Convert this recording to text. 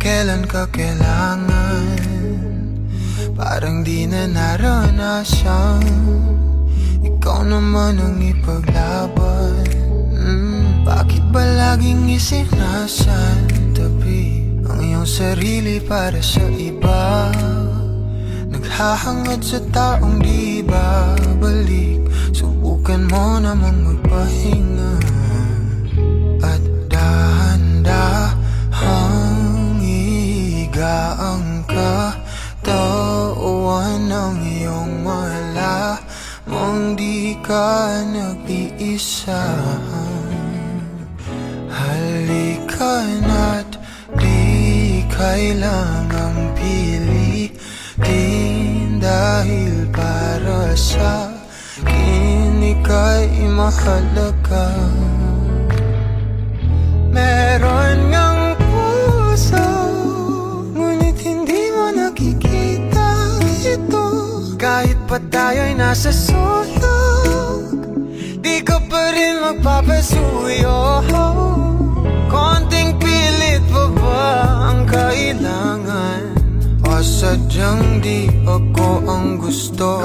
kailan ka kailangan. Parang di na naranasan, ikaw naman ang ipaglaban. Bakit ba laging isinasantabi ang iyong sarili para sa iba? Naghahangad sa taong di babalik, subukan mo namang magpahinga. At dahan-dahang higaang katawan ng iyong malamang di ka nag-iisa. Halika na't di kailangang pilitin, dahil para sa akin ika'y mahalaga. Meron ngang puso, ngunit hindi mo nakikita ito. Kahit pa tayo'y nasa sulok, di ka pa rin magpapasuyo. Konting pilit pa ba ang kailangan, o sadyang di ako ang gusto?